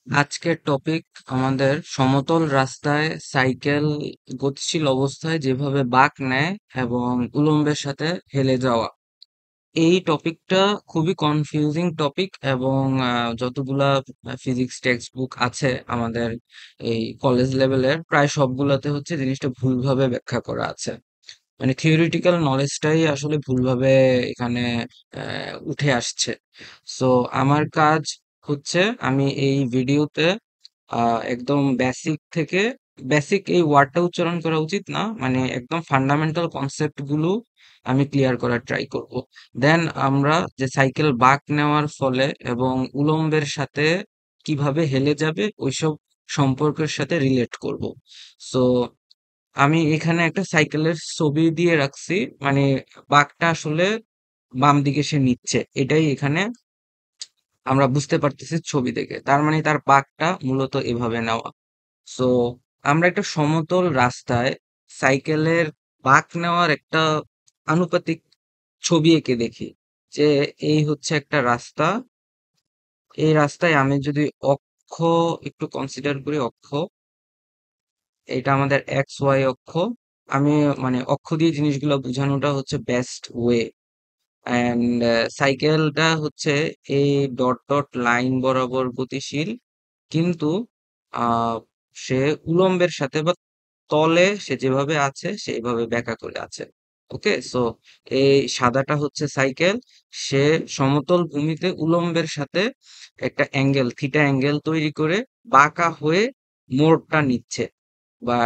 আজকের টপিক আমাদের সমতল রাস্তায় সাইকেল গতিশীল অবস্থায় যেভাবে বাঁক নেয় এবং উলম্বের সাথে হেলে যাওয়া। এই টপিকটা খুবই কনফিউজিং টপিক এবং যতগুলা ফিজিক্স টেক্সট বুক আছে আমাদের এই কলেজ লেভেলের প্রায় সবগুলাতে হচ্ছে জিনিসটা ভুলভাবে ব্যাখ্যা করা আছে। মানে থিওরিটিক্যাল নলেজটাই আসলে ভুলভাবে এখানে উঠে আসছে। সো আমার কাজ হচ্ছে আমি এই ভিডিওতে একদম বেসিক থেকে বেসিক এই ওয়ার্ডটা উচ্চারণ করা উচিত না, মানে একদম ফান্ডামেন্টাল কনসেপ্ট গুলো আমি ক্লিয়ার করার ট্রাই করব। দেন আমরা যে সাইকেল বাঁক নেওয়ার ফলে এবং উলম্বের সাথে কিভাবে হেলে যাবে ওইসব সম্পর্কের সাথে রিলেট করব। সো আমি এখানে একটা সাইকেলের ছবি দিয়ে রাখছি, মানে বাঁকটা আসলে বাম দিকে সে নিচ্ছে, এটাই এখানে আমরা বুঝতে পারতেছি ছবি দেখে। তার মানে তার বাঁকটা মূলত এভাবে নেওয়া। সো আমরা একটা সমতল রাস্তায় সাইকেলের বাঁক নেওয়ার একটা আনুপাতিক ছবি এঁকে দেখি যে এই হচ্ছে একটা রাস্তা। এই রাস্তায় আমি যদি অক্ষ একটু কনসিডার করি, অক্ষ এটা আমাদের এক্স ওয়াই অক্ষ। আমি মানে অক্ষ দিয়ে জিনিসগুলো বোঝানোটা হচ্ছে বেস্ট ওয়ে। অ্যান্ড সাইকেলটা হচ্ছে এই ডট ডট লাইন বরাবর গতিশীল, কিন্তু আহ সে উলম্বের সাথে বা তলে সে যেভাবে আছে সেইভাবে ব্যাকা করে আছে। ওকে, সো এই সাদাটা হচ্ছে সাইকেল। সে সমতল ভূমিতে উলম্বের সাথে একটা অ্যাঙ্গেল থিটা অ্যাঙ্গেল তৈরি করে বাঁকা হয়ে মোড়টা নিচ্ছে বা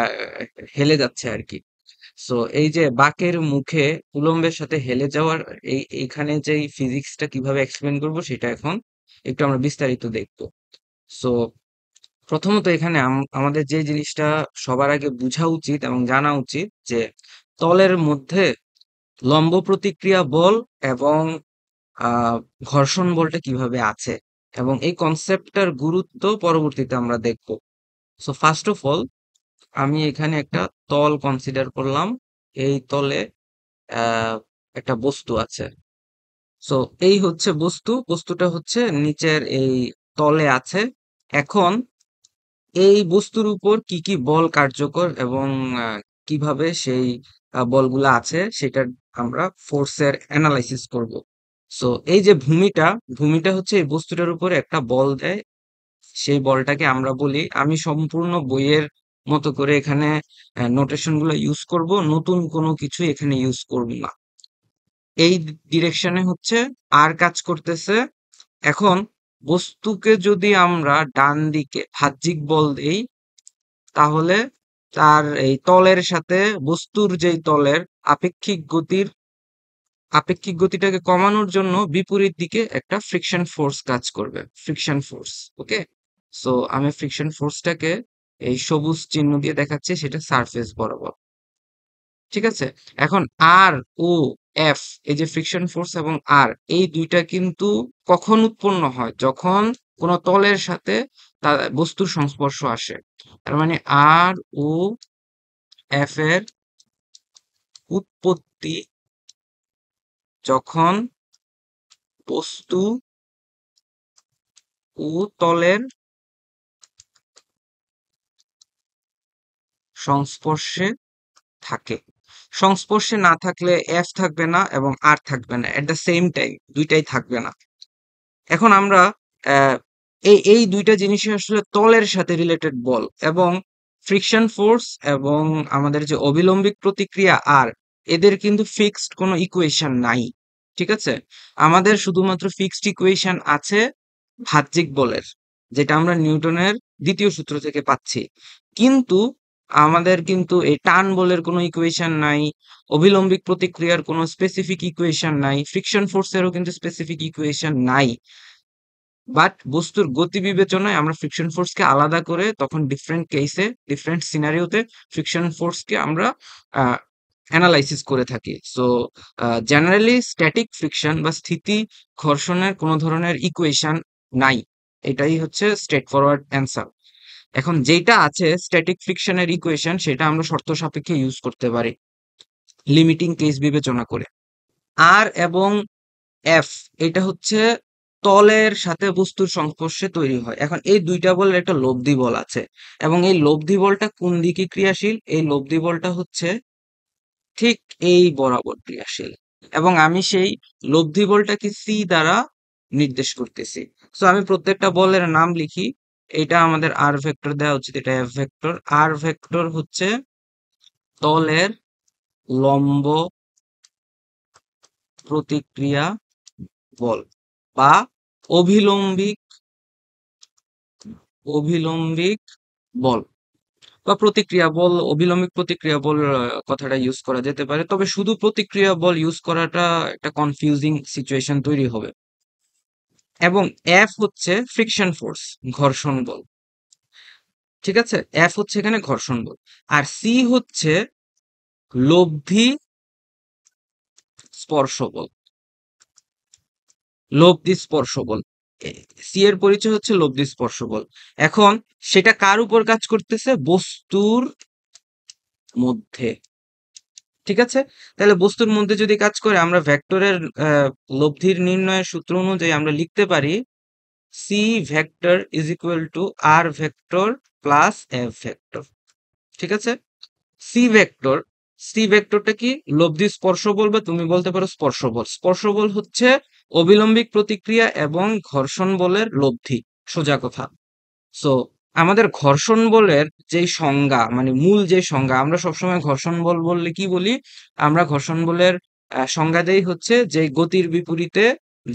হেলে যাচ্ছে আর কি। সো এই যে বাঁকের মুখে উলম্বের সাথে হেলে যাওয়ার এইখানে যে ফিজিক্সটা কিভাবে এক্সপ্লেন করব সেটা এখন একটু আমরা বিস্তারিত দেখবো। সো প্রথমত এখানে আমাদের যে জিনিসটা সবার আগে বোঝা উচিত এবং জানা উচিত যে তলের মধ্যে লম্ব প্রতিক্রিয়া বল এবং আহ ঘর্ষণ বলটা কিভাবে আছে, এবং এই কনসেপ্টটার গুরুত্ব পরবর্তীতে আমরা দেখব। সো ফার্স্ট অফ অল আমি এখানে একটা তল কনসিডার করলাম। এই তলে আহ একটা বস্তু আছে। সো এই হচ্ছে বস্তু, বস্তুটা হচ্ছে নিচের এই তলে আছে। এখন এই বস্তুর উপর কি কি বল কার্যকর এবং কিভাবে সেই বলগুলা আছে সেটা আমরা ফোর্সের অ্যানালাইসিস করব। সো এই যে ভূমিটা, ভূমিটা হচ্ছে এই বস্তুটার উপরে একটা বল দেয়। সেই বলটাকে আমরা বলি, আমি সম্পূর্ণ বইয়ের মতো করে এখানে নোটেশন গুলো ইউজ করব, নতুন কোনো কিছু এখানে ইউজ করব না। এই ডিরেকশনে হচ্ছে আর কাজ করতেছে। এখন বস্তুকে যদি আমরা ডান দিকে বাহ্যিক বল দেই, তাহলে তার এই তলের সাথে বস্তুর যেই তলের আপেক্ষিক গতির আপেক্ষিক গতিটাকে কমানোর জন্য বিপরীত দিকে একটা ফ্রিকশন ফোর্স কাজ করবে, ফ্রিকশন ফোর্স। ওকে, সো আমি ফ্রিকশন ফোর্সটাকে এই সবুজ চিহ্ন দিয়ে দেখাচ্ছি, সেটা সারফেস বরাবর। ঠিক আছে, এখন আর ও এফ, এই যে ফ্রিকশন ফোর্স এবং আর, এই দুইটা কিন্তু কখন উৎপন্ন হয়? যখন কোনো তলের সাথে তার বস্তুর সংস্পর্শ আসে। তার মানে আর ও এফ এর উৎপত্তি যখন বস্তু ও তলের সংস্পর্শে থাকে। সংস্পর্শে না থাকলে এফ থাকবে না এবং আর থাকবে না, এট দ্য সেম টাইম দুইটাই থাকবে না। এখন আমরা আহ, এই দুইটা জিনিসই আসলে তলের সাথে রিলেটেড বল, এবং ফ্রিকশন ফোর্স এবং আমাদের যে অবিলম্বিক প্রতিক্রিয়া আর, এদের কিন্তু ফিক্সড কোনো ইকুয়েশন নাই। ঠিক আছে, আমাদের শুধুমাত্র ফিক্সড ইকুয়েশন আছে বাহ্যিক বলের, যেটা আমরা নিউটনের দ্বিতীয় সূত্র থেকে পাচ্ছি। কিন্তু আমাদের কিন্তু এই টান বলের কোনো ইকুয়েশন নাই, অবিলম্বিক প্রতিক্রিয়ার কোনো স্পেসিফিক ইকুয়েশন নাই, ফ্রিকশন ফোর্সেরও কিন্তু স্পেসিফিক ইকুয়েশন নাই। বাট বস্তুর গতি বিবেচনায় আমরা ফ্রিকশন ফোর্সকে আলাদা করে তখন ডিফারেন্ট কেসে ডিফারেন্ট সিনারিওতে ফ্রিকশন ফোর্সকে আমরা অ্যানালাইসিস করে থাকি। সো জেনারেলি স্ট্যাটিক ফ্রিকশন বা স্থিতি ঘর্ষণের কোনো ধরনের ইকুয়েশন নাই। এটাই হচ্ছে স্ট্রেট ফরওয়ার্ড অ্যান্সার। এখন যেটা আছে স্ট্যাটিক ফ্রিকশনের ইকুয়েশন, সেটা আমরা শর্ত সাপেক্ষে ইউজ করতে পারি লিমিটিং কেস বিবেচনা করে। আর এবং এফ, এটা হচ্ছে তলের সাথে বস্তুর সংস্পর্শে তৈরি হয়। এখন এই দুইটা বলের একটা লব্ধি বল আছে, এবং এই লব্ধি বলটা কোন দিকে ক্রিয়াশীল? এই লব্ধি বলটা হচ্ছে ঠিক এই বরাবর ক্রিয়াশীল, এবং আমি সেই লব্ধি বলটাকে সি দ্বারা নির্দেশ করতেছি। সো আমি প্রত্যেকটা বলের নাম লিখি। এটা আমাদের আর ভেক্টর দেওয়া উচিত, এটা এফ ভেক্টর। আর ভেক্টর হচ্ছে তলের লম্ব প্রতিক্রিয়া বল, বা অভিলম্বিক অভিলম্বিক বল, বা প্রতিক্রিয়া বল। অভিলম্বিক প্রতিক্রিয়া বল কথাটা ইউজ করা যেতে পারে, তবে শুধু প্রতিক্রিয়া বল ইউজ করাটা একটা কনফিউজিং সিচুয়েশন তৈরি হবে। এবং এফ হচ্ছে ফ্রিকশন ফোর্স, ঘর্ষণ বল। ঠিক আছে, এফ হচ্ছে এখানে ঘর্ষণ বল। আর সি হচ্ছে লব্ধি স্পর্শ বল। লব্ধি স্পর্শ বল, সি এর পরিচয় হচ্ছে লব্ধি স্পর্শ বল। এখন সেটা কার উপর কাজ করতেছে? বস্তুর মধ্যে। ঠিক আছে, তাহলে বস্তুর মধ্যে যদি কাজ করে, আমরা ভেক্টরের লব্ধির নির্ণয়ের সূত্র অনুযায়ী আমরা লিখতে পারি C vector is equal to R vector plus F vector. ঠিক আছে, সি ভেক্টর, সি ভেক্টরটা কি? লব্ধি স্পর্শ বল, বা তুমি বলতে পারো স্পর্শ বল। স্পর্শ বল হচ্ছে অবিলম্বিক প্রতিক্রিয়া এবং ঘর্ষণ বলের লব্ধি, সোজা কথা। সো আমাদের ঘর্ষণ বলের যেই সংজ্ঞা, মানে মূল যে সংজ্ঞা, আমরা সবসময় ঘর্ষণ বল বললে কি বলি? আমরা ঘর্ষণ বলের সংজ্ঞা দেই হচ্ছে যে গতির বিপরীতে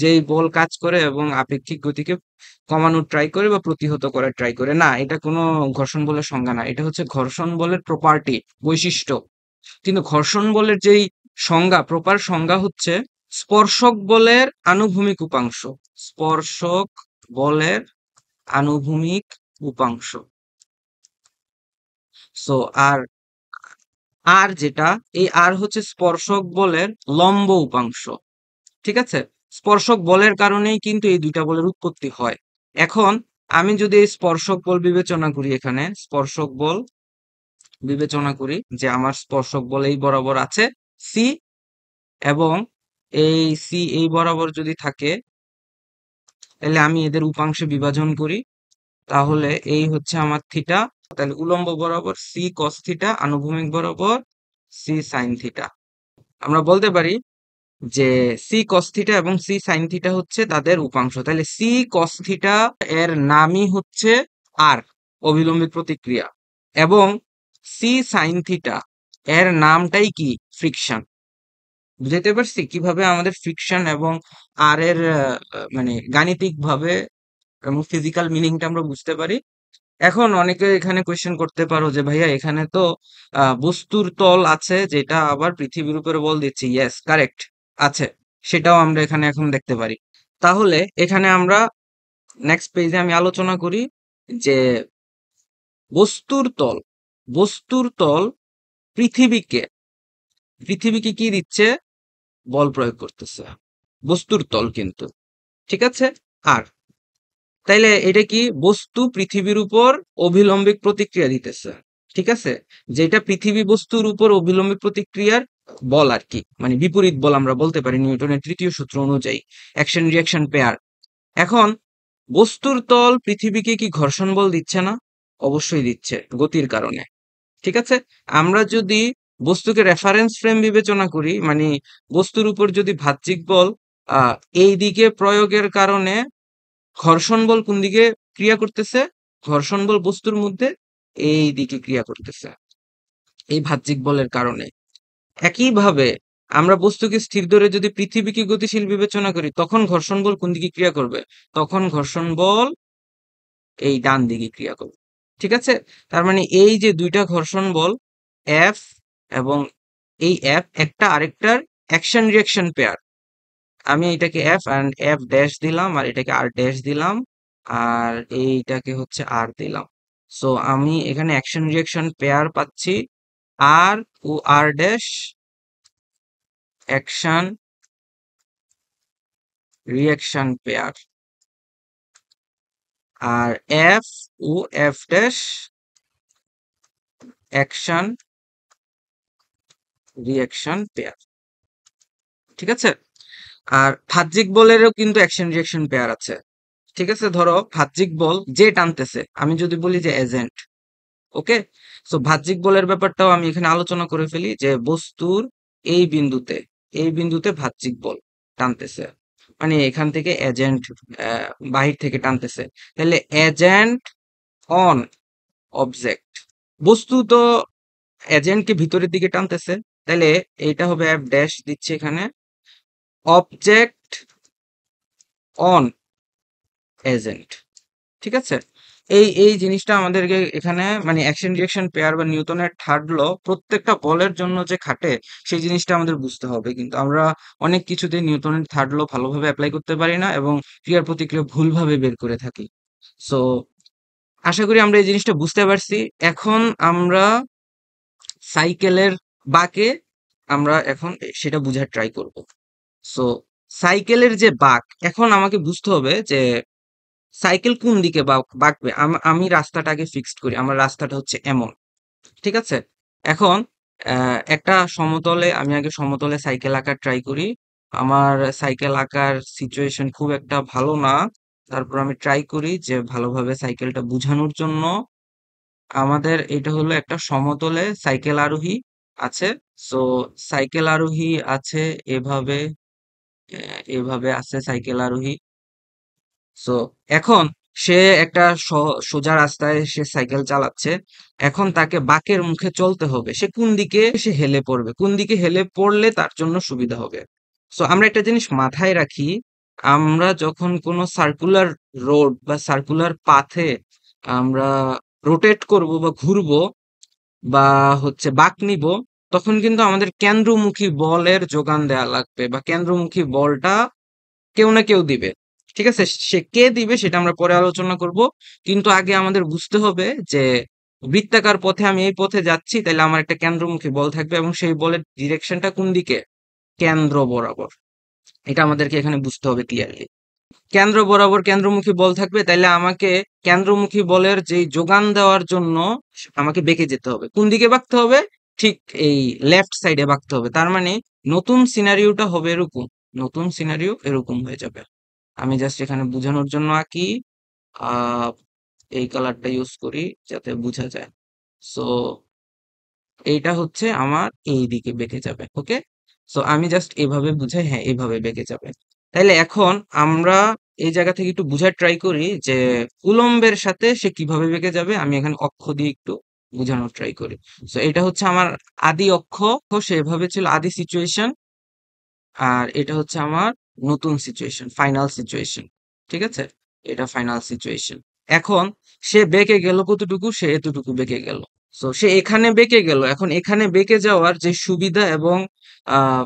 যেই বল কাজ করে এবং আপেক্ষিক গতিকে কমানোর ট্রাই করে বা প্রতিহত করার ট্রাই করে। না, এটা কোনো ঘর্ষণ বলের সংজ্ঞা না, এটা হচ্ছে ঘর্ষণ বলের প্রপার্টি, বৈশিষ্ট্য। কিন্তু ঘর্ষণ বলের যেই সংজ্ঞা, প্রপার সংজ্ঞা হচ্ছে স্পর্শক বলের আনুভূমিক উপাংশ। স্পর্শক বলের আনুভূমিক উপাংশ। সো আর আর যেটা, এই আর হচ্ছে স্পর্শক বলের লম্ব উপাংশ। ঠিক আছে, স্পর্শক বলের কারণেই কিন্তু এই দুইটা বলের উৎপত্তি হয়। এখন আমি যদি এই স্পর্শক বল বিবেচনা করি, এখানে স্পর্শক বল বিবেচনা করি যে আমার স্পর্শক বল এই বরাবর আছে সি, এবং এই সি এই বরাবর যদি থাকে, তাহলে আমি এদের উপাংশে বিভাজন করি, তাহলে এই হচ্ছে আমার থিটা। তাহলে উলম্ব বরাবর সি কস থিটা, আনুভূমিক বরাবর সি সাইন থিটা। আমরা বলতে পারি যে সি কস থিটা এবং সি সাইন থিটা হচ্ছে তাদের উপাংশ। তাহলে সি কস থিটা এর নামই হচ্ছে আর, অবিলম্বিক প্রতিক্রিয়া, এবং সি সাইন থিটা এর নামটাই কি? ফ্রিকশন। বুঝাইতে পারছি কিভাবে আমাদের ফ্রিকশন এবং আর এর মানে গাণিতিক ভাবে এবং ফিজিক্যাল মিনিংটা আমরা বুঝতে পারি। এখন অনেকে এখানে কোয়েশ্চেন করতে পারো যে ভাইয়া এখানে তো বস্তুর তল আছে, যেটা আবার পৃথিবীর উপরে বল দিচ্ছে। ইয়েস, কারেক্ট, আছে। সেটাও আমরা এখানে এখন দেখতে পারি। তাহলে এখানে আমরা নেক্সট পেজে আমি আলোচনা করি যে বস্তুর তল, বস্তুর তল পৃথিবীকে পৃথিবীকে কি দিচ্ছে? বল প্রয়োগ করতেছে, বস্তুর তল কিন্তু। ঠিক আছে, আর তাইলে এটা কি? বস্তু পৃথিবীর উপর অভিলম্বিক প্রতিক্রিয়া দিতেছে। ঠিক আছে, যেটা পৃথিবী বস্তুর উপর অভিলম্বিক প্রতিক্রিয়ার বল আর কি, মানে বিপরীত বল আমরা বলতে পারি নিউটনের তৃতীয় সূত্র অনুযায়ী, অ্যাকশন রিঅ্যাকশন পেয়ার। এখন বস্তুর তল পৃথিবীকে কি ঘর্ষণ বল দিচ্ছে না? অবশ্যই দিচ্ছে, গতির কারণে। ঠিক আছে, আমরা যদি বস্তুকে রেফারেন্স ফ্রেম বিবেচনা করি, মানে বস্তুর উপর যদি বাহ্যিক বল আহ এই দিকে প্রয়োগের কারণে ঘর্ষণ বল কোন দিকে ক্রিয়া করতেছে? ঘর্ষণ বল বস্তুর মধ্যে এই দিকে ক্রিয়া করতেছে, এই বাহ্যিক বলের কারণে। একইভাবে আমরা বস্তুকে স্থির ধরে যদি পৃথিবীকে গতিশীল বিবেচনা করি, তখন ঘর্ষণ বল কোন দিকে ক্রিয়া করবে? তখন ঘর্ষণ বল এই ডান দিকে ক্রিয়া করবে। ঠিক আছে, তার মানে এই যে দুইটা ঘর্ষণ বল এফ, এবং এই এফ একটা আরেকটার অ্যাকশন রিঅ্যাকশন পেয়ার। আমি এটাকে এফ অ্যান্ড এফ ড্যাশ দিলাম, আর এটাকে আর ড্যাশ দিলাম, আর এইটাকে হচ্ছে আর দিলাম। সো আমি এখানে অ্যাকশন রিঅ্যাকশন পেয়ার পাচ্ছি, আর ও R dash action reaction pair, আর এফ ও F dash action reaction pair. ঠিক আছে, আর বাহ্যিক বলেরও কিন্তু অ্যাকশন রিঅ্যাকশন পেয়ার আছে। ঠিক আছে, ধরো বাহ্যিক বল যে টানতেছে, আমি যদি বলি যে এজেন্ট, ওকে। সো বাহ্যিক বলের ব্যাপারটাও আমি এখানে আলোচনা করে ফেলি যে বস্তুর এই বিন্দুতে, এই বিন্দুতে বাহ্যিক বল টানতেছে, মানে এখান থেকে এজেন্ট বাহির থেকে টানতেছে। তাহলে এজেন্ট অন অবজেক্ট, বস্তু তো এজেন্টকে ভিতরের দিকে টানতেছে, তাহলে এইটা হবে অ্যাপ ড্যাশ দিচ্ছে এখানে, অবজেক্ট অন এজেন্ট। ঠিক আছে, এই এই জিনিসটা আমাদেরকে এখানে মানে অ্যাকশন রিঅ্যাকশন পেয়ার বা নিউটনের থার্ড ল প্রত্যেকটা বলের জন্য যে খাটে সেই জিনিসটা আমাদের বুঝতে হবে। কিন্তু আমরা অনেক কিছুতে নিউটনের থার্ড ল ভালোভাবে অ্যাপ্লাই করতে পারি না এবং ক্রিয়ার প্রতিক্রিয়া ভুলভাবে বের করে থাকি। সো আশা করি আমরা এই জিনিসটা বুঝতে পারছি। এখন আমরা সাইকেলের বাঁকে আমরা এখন সেটা বুঝার ট্রাই করব। সো সাইকেলের যে বাঁক, এখন আমাকে বুঝতে হবে যে সাইকেল কোন দিকে বাঁকবে। আমি রাস্তাটাকে ফিক্সড করি, আমার রাস্তাটা হচ্ছে এমন। ঠিক আছে, এখন একটা সমতলে আমি আগে সমতলে সাইকেল আঁকার ট্রাই করি। আমার সাইকেল আঁকার সিচুয়েশন খুব একটা ভালো না, তারপর আমি ট্রাই করি যে ভালোভাবে সাইকেলটা বোঝানোর জন্য। আমাদের এটা হলো একটা সমতলে সাইকেল আরোহী আছে। সো সাইকেল আরোহী আছে এভাবে, এভাবে আছে সাইকেল আরোহী। সো এখন সে একটা সোজা রাস্তায় সে সাইকেল চালাচ্ছে। এখন তাকে বাঁকের মুখে চলতে হবে, সে কোন দিকে সে হেলে পড়বে, কোন দিকে হেলে পড়লে তার জন্য সুবিধা হবে। সো আমরা একটা জিনিস মাথায় রাখি, আমরা যখন কোনো সার্কুলার রোড বা সার্কুলার পাথে আমরা রোটেট করব বা ঘুরবো বা হচ্ছে বাঁক নিব, তখন কিন্তু আমাদের কেন্দ্রমুখী বলের যোগান দেয়া লাগবে বা কেন্দ্রমুখী বলটা কেউ না কেউ দিবে। ঠিক আছে, সে কে দিবে সেটা আমরা পরে আলোচনা করব। কিন্তু আগে আমাদের বুঝতে হবে যে বৃত্তাকার পথে আমি এই পথে যাচ্ছি, তাহলে আমার একটা কেন্দ্রমুখী বল থাকবে এবং সেই বলের ডিরেকশনটা কোন দিকে, কেন্দ্র বরাবর। এটা আমাদেরকে এখানে বুঝতে হবে ক্লিয়ারলি। কেন্দ্র বরাবর কেন্দ্রমুখী বল থাকবে, তাইলে আমাকে কেন্দ্রমুখী বলের যে যোগান দেওয়ার জন্য আমাকে বেঁকে যেতে হবে। কোন দিকে বাঁকতে হবে, ঠিক এই লেফট সাইডে বাঁকতে হবে। তার মানে নতুন সিনারিওটা হবে এরকম, নতুন সিনারিও এরকম হয়ে যাবে। আমি জাস্ট এখানে বোঝানোর জন্য আঁকি, আহ এই কালারটা ইউজ করি যাতে বোঝা যায়। সো এইটা হচ্ছে আমার এই দিকে বেঁকে যাবে, ওকে। সো আমি জাস্ট এভাবে বুঝাই, হ্যাঁ এইভাবে বেঁকে যাবে। তাইলে এখন আমরা এই জায়গা থেকে একটু বুঝার ট্রাই করি যে উলম্বের সাথে সে কিভাবে বেঁকে যাবে। আমি এখানে অক্ষ দিয়ে একটু বোঝানোর ট্রাই করি। সো এটা হচ্ছে আমার আদি অক্ষ, সে এভাবে ছিল আদি সিচুয়েশন। আর এটা হচ্ছে আমার নতুন সিচুয়েশন, ফাইনাল সিচুয়েশন। ঠিক আছে, এটা ফাইনাল সিচুয়েশন। এখন সে বেঁকে গেল কতটুকু, সে এতটুকু বেঁকে গেল। তো সে এখানে বেঁকে গেল, এখন এখানে বেঁকে যাওয়ার যে সুবিধা এবং আহ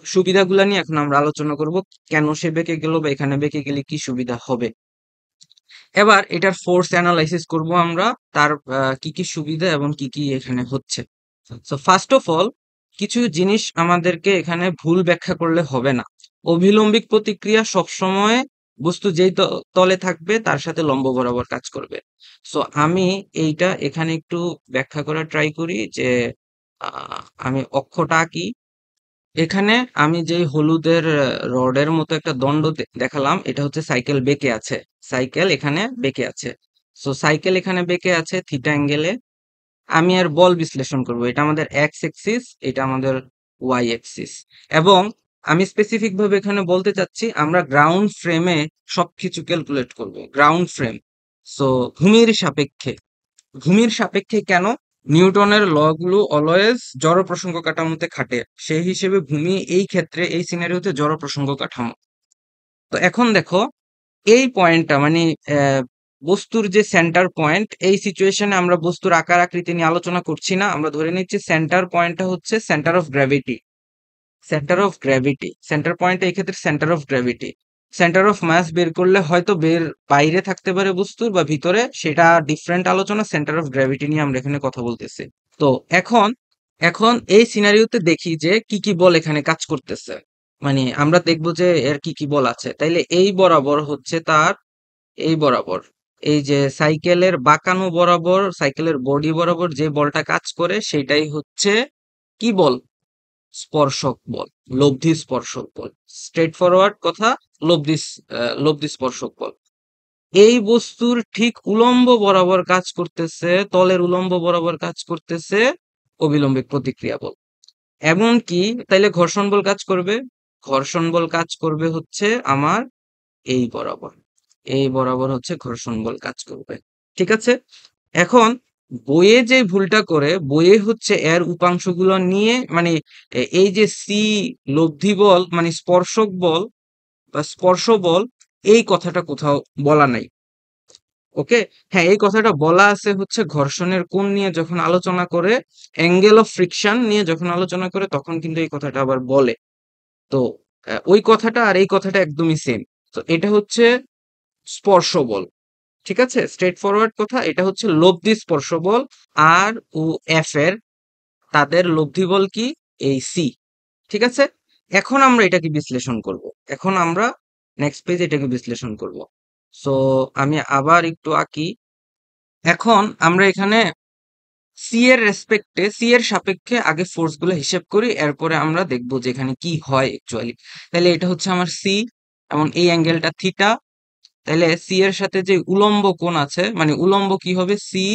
সুবিধাগুলা নিয়ে এখন আমরা আলোচনা করব। কেন সে বেঁকে গেল বা এখানে বেঁকে গেলে কি সুবিধা হবে। এবার এটার ফোর্স অ্যানালাইসিস করব আমরা, তার কি কি সুবিধা এবং কি কি এখানে হচ্ছে। সো ফার্স্ট অফ অল, কিছু জিনিস আমাদেরকে এখানে ভুল ব্যাখ্যা করলে হবে না। অভিলম্বিক প্রতিক্রিয়া সবসময় বস্তু যেই তলে থাকবে তার সাথে লম্ব বরাবর কাজ করবে। সো আমি এইটা এখানে একটু ব্যাখ্যা করার ট্রাই করি যে আমি অক্ষটা আঁকি। এখানে আমি যেই হলুদের রডের মতো একটা দণ্ড দেখালাম, এটা হচ্ছে সাইকেল বেঁকে আছে, সাইকেল এখানে বেঁকে আছে। সো সাইকেল এখানে বেঁকে আছে থিটা অ্যাঙ্গেলে। আমি আর বল বিশ্লেষণ করব, এটা আমাদের এক্স এক্সিস, এটা আমাদের ওয়াই এক্সিস। এবং আমি স্পেসিফিক ভাবে এখানে বলতে চাচ্ছি আমরা গ্রাউন্ড ফ্রেমে সবকিছু ক্যালকুলেট করব, গ্রাউন্ড ফ্রেম। সো ভূমির সাপেক্ষে, ভূমির সাপেক্ষে কেন, নিউটনের ল গুলো অলওয়েজ জড় প্রসঙ্গ কাঠামোতে খাটে, সেই হিসেবে ভূমি এই ক্ষেত্রে এই সিনারিওতে জড় প্রসঙ্গ কাঠামো। তো এখন দেখো এই পয়েন্টটা মানে আহ, বস্তুর যে সেন্টার পয়েন্ট, এই সিচুয়েশনে আমরা বস্তুর আকার আকৃতি নিয়ে আলোচনা করছি না, আমরা ধরে নিচ্ছি সেন্টার পয়েন্টটা হচ্ছে centre of gravity. Centre of gravity, centre point এই ক্ষেত্রে centre of gravity. Centre of mass বের করলে হয়তো বের বাইরে থাকতে পারে বস্তুর বা ভিতরে, সেটা ডিফারেন্ট আলোচনা। সেন্টার অফ গ্র্যাভিটি নিয়ে আমরা এখানে কথা বলতেছি। তো এখন, এখন এই সিনারিওতে দেখি যে কি কি বল এখানে কাজ করতেছে। মানে আমরা দেখবো যে এর কি কি বল আছে। তাইলে এই বরাবর হচ্ছে তার, এই বরাবর এই যে সাইকেলের বাঁকানো বরাবর সাইকেলের বডি বরাবর যে বলটা কাজ করে সেটাই হচ্ছে কি বল, স্পর্শক বল, লব্ধি স্পর্শক বল। স্ট্রেট ফরওয়ার্ড কথা, লব্ধি লব্ধি স্পর্শক বল। এই বস্তুর ঠিক উলম্ব বরাবর কাজ করতেছে, তলের উলম্ব বরাবর কাজ করতেছে অবিলম্বিক প্রতিক্রিয়া বল। এমনকি তাইলে ঘর্ষণ বল কাজ করবে, ঘর্ষণ বল কাজ করবে হচ্ছে আমার এই বরাবর, এই বরাবর হচ্ছে ঘর্ষণ বল কাজ করবে। ঠিক আছে? এখন বইয়ে যে ভুলটা করে, বইয়ে হচ্ছে এর উপাংশগুলো নিয়ে মানে এই যে সি লব্ধি বল মানে স্পর্শক বল বা স্পর্শ বল, এই কথাটা কোথাও বলা নাই। ওকে, হ্যাঁ এই কথাটা বলা আছে হচ্ছে ঘর্ষণের কোণ নিয়ে যখন আলোচনা করে, অ্যাঙ্গেল অফ ফ্রিকশন নিয়ে যখন আলোচনা করে, তখন কিন্তু এই কথাটা আবার বলে। তো ওই কথাটা আর এই কথাটা একদমই সেম। তো এটা হচ্ছে স্পর্শ বল। ঠিক আছে, স্ট্রেট ফরওয়ার্ড কথা, এটা হচ্ছে লব্ধি স্পর্শ বল। আর ও এফ এর তাদের লব্ধি বল কি, এই সি। ঠিক আছে, এখন আমরা এটাকে বিশ্লেষণ করব। এখন আমরা নেক্সট পেজ এটাকে বিশ্লেষণ করব। সো আমি আবার একটু আঁকি। এখন আমরা এখানে সি এর রেসপেক্টে, সি এর সাপেক্ষে আগে ফোর্স গুলো হিসেব করি, এরপরে আমরা দেখবো যে এখানে কি হয় অ্যাকচুয়ালি। তাহলে এটা হচ্ছে আমার সি, এবং এই অ্যাঙ্গেলটা থিটা। তাহলে সি এর সাথে যে উলম্ব কোণ আছে, মানে উলম্ব কি হবে, সি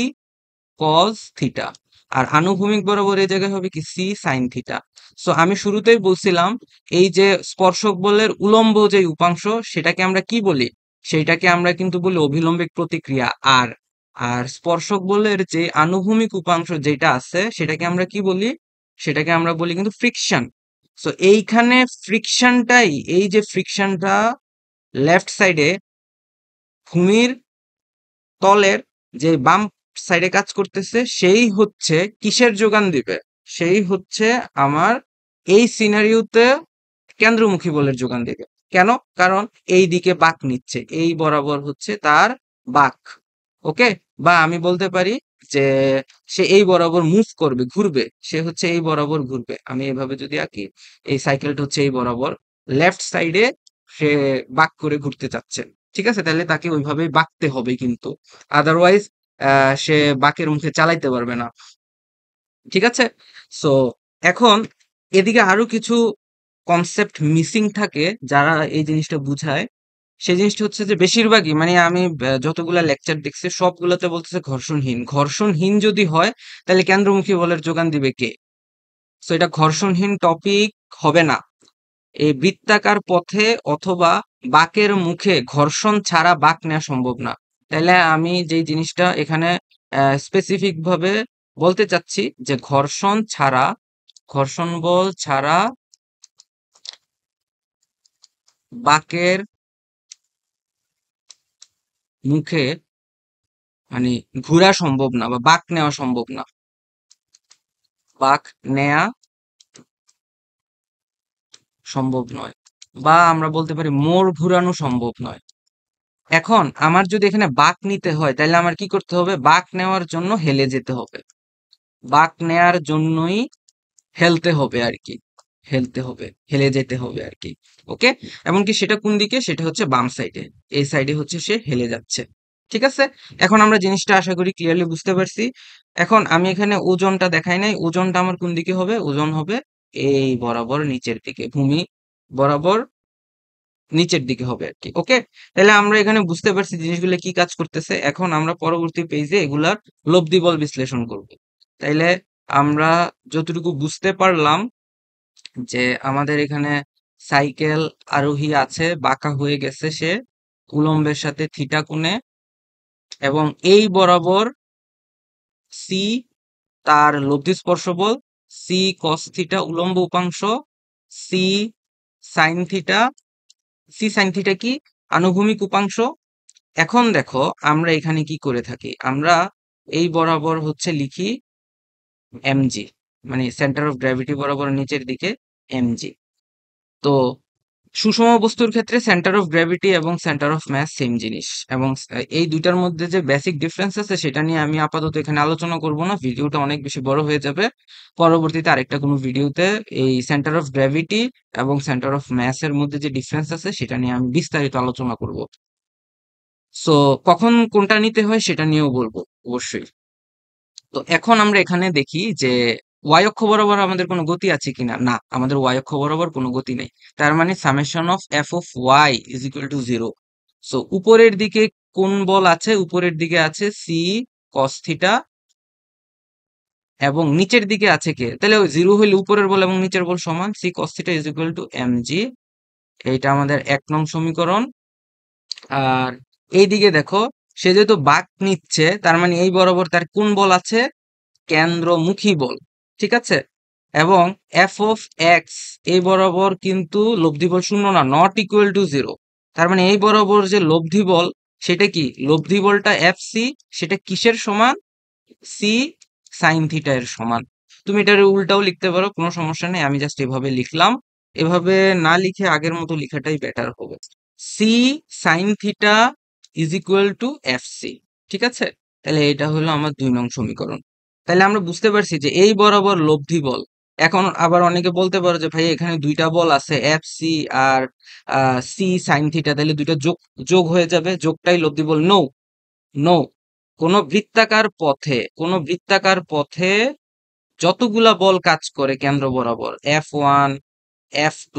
কজ থিটা। আর আনুভূমিক বরাবর এই জায়গায় হবে কি, সি সাইন থিটা। সো আমি শুরুতেই বলছিলাম, এই যে স্পর্শক বলের উলম্ব যে উপাংশ, সেটাকে আমরা কি বলি, সেইটাকে আমরা কিন্তু বলি অভিলম্বিক প্রতিক্রিয়া। আর আর স্পর্শক বলের যে আনুভূমিক উপাংশ যেটা আছে, সেটাকে আমরা কি বলি, সেটাকে আমরা বলি কিন্তু ফ্রিকশন। সো এইখানে ফ্রিকশনটাই, এই যে ফ্রিকশনটা লেফট সাইডে ভূমির তলের যে বাম সাইডে কাজ করতেছে, সেই হচ্ছে কিসের যোগান দিবে, সেই হচ্ছে আমার এই সিনারিওতে কেন্দ্রমুখী বলের যোগান দিবে। কেন? কারণ এই দিকে বাঁক নিচ্ছে, এই বরাবর হচ্ছে তার বাঁক। ওকে, বা আমি বলতে পারি যে সে এই বরাবর মুভ করবে, ঘুরবে, সে হচ্ছে এই বরাবর ঘুরবে। আমি এভাবে যদি আঁকি, এই সাইকেলটা হচ্ছে এই বরাবর লেফট সাইডে সে বাঁক করে ঘুরতে চাচ্ছে। ঠিক আছে, তাহলে তাকে ওইভাবেই বাঁকতে হবে কিন্তু, আদারওয়াইজ সে বাঁকের মুখে চালাইতে পারবে না। ঠিক আছে, সো এখন এদিকে আরো কিছু কনসেপ্ট মিসিং থাকে যারা এই জিনিসটা বুঝায়। সেই জিনিসটা হচ্ছে যে বেশিরভাগই মানে আমি যতগুলা লেকচার দেখছি সবগুলোতে বলতেছে ঘর্ষণহীন। ঘর্ষণহীন যদি হয় তাহলে কেন্দ্রমুখী বলের যোগান দিবে কে? সো এটা ঘর্ষণহীন টপিক হবে না। এই বৃত্তাকার পথে অথবা বাঁকের মুখে ঘর্ষণ ছাড়া বাঁক নেওয়া সম্ভব না। তাহলে আমি যেই জিনিসটা এখানে স্পেসিফিক ভাবে বলতে চাচ্ছি যে ঘর্ষণ ছাড়া, ঘর্ষণ বল ছাড়া বাঁকের মুখে মানে ঘোরা সম্ভব না বা বাঁক নেওয়া সম্ভব না, বাঁক নেয়া সম্ভব নয়, বা আমরা বলতে পারি মোড় ঘুরানো সম্ভব নয়। এখন আমার যদি এখানে বাঁক নিতে হয়, তাহলে আমার কি করতে হবে, বাঁক নেওয়ার জন্য হেলে যেতে হবে, বাঁক নেয়ার জন্যই হেলতে হবে আর কি, হেলতে হবে, হেলে যেতে হবে আর কি। ওকে, এমনকি সেটা কোন দিকে, সেটা হচ্ছে বাম সাইডে, এই সাইডে হচ্ছে সে হেলে যাচ্ছে। ঠিক আছে, এখন আমরা জিনিসটা আশা করি ক্লিয়ারলি বুঝতে পারছি। এখন আমি এখানে ওজনটা দেখাই নাই, ওজনটা আমার কোন দিকে হবে, ওজন হবে এই বরাবর নিচের দিকে, ভূমি বরাবর নিচের দিকে হবে আর কি। ওকে, তাহলে আমরা এখানে বুঝতে পারছি জিনিসগুলো কি কাজ করতেছে। এখন আমরা পরবর্তী পেজে এগুলার লব্ধি বল বিশ্লেষণ করব। তাইলে আমরা যতটুকু বুঝতে পারলাম যে আমাদের এখানে সাইকেল আরোহী আছে, বাঁকা হয়ে গেছে সে উলম্বের সাথে থিটা কোণে, এবং এই বরাবর সি তার লব্ধি স্পর্শ বল, সি কস থিটা উলম্ব উপাংশ, C sine theta, C sine theta কি, আনুভূমিক উপাংশ। এখন দেখো আমরা এখানে কি করে থাকি, আমরা এই বরাবর হচ্ছে লিখি এমজি, মানে সেন্টার অফ গ্র্যাভিটি বরাবর নিচের দিকে এমজি। তো সুষম বস্তুর ক্ষেত্রে সেন্টার অফ গ্র্যাভিটি এবং সেন্টার অফ ম্যাস সেম জিনিস, এবং এই দুইটার মধ্যে যে বেসিক ডিফারেন্স আছে সেটা নিয়ে আমি আপাতত এখানে আলোচনা করব না, ভিডিওটা অনেক বেশি বড় হয়ে যাবে। পরবর্তীতে আরেকটা কোনো ভিডিওতে এই সেন্টার অফ গ্র্যাভিটি এবং সেন্টার অফ ম্যাস এর মধ্যে যে ডিফারেন্স আছে সেটা নিয়ে আমি বিস্তারিত আলোচনা করব। সো কখন কোনটা নিতে হয় সেটা নিয়েও বলবো অবশ্যই। তো এখন আমরা এখানে দেখি যে ওয়াই অক্ষ বরাবর আমাদের কোনো গতি আছে কিনা? না, আমাদের ওয়াই অক্ষ বরাবর কোনো গতি নেই। তার মানে summation of F of Y is equal to zero. So উপরের দিকে কোন বল আছে? উপরের দিকে আছে সি কস থিটা, এবং নিচের দিকে আছে কে? তাহলে ওই জিরো হইলে উপরের বল এবং নিচের বল সমান, C cos theta is equal to M G. এইটা আমাদের 1 নং সমীকরণ। আর এইদিকে দেখো, সে যেহেতু বাঁক নিচ্ছে, তার মানে এই বরাবর তার কোন বল আছে? কেন্দ্রমুখী বল। ঠিক আছে? এবং এফ অফ এক্স এই বরাবর কিন্তু লব্ধি বল শূন্য না, নট ইকুয়াল টু জিরো। তার মানে এই বরাবর যে লব্ধি বল, সেটা কি? লব্ধি বলটা এফ সি, সেটা কিসের সমান? সি সাইন থিটা এর সমান। তুমি এটার উল্টাও লিখতে পারো, কোনো সমস্যা নেই। আমি জাস্ট এভাবে লিখলাম। এভাবে না লিখে আগের মতো লিখাটাই বেটার হবে। C sine theta is equal to F C. ঠিক আছে? তাহলে এটা হলো আমার 2 নং সমীকরণ। তাহলে আমরা বুঝতে পারছি যে এই বরাবর লব্ধি বল। এখন আবার অনেকে বলতে পারো যে ভাই এখানে দুইটা বল আছে, এফ সি আর সি সাইন থিটা, তাহলে দুইটা যোগ যোগ হয়ে যাবে, যোগটাই লব্ধি বল। No, no. কোন বৃত্তাকার পথে যতগুলা বল কাজ করে কেন্দ্র বরাবর, F1 F2,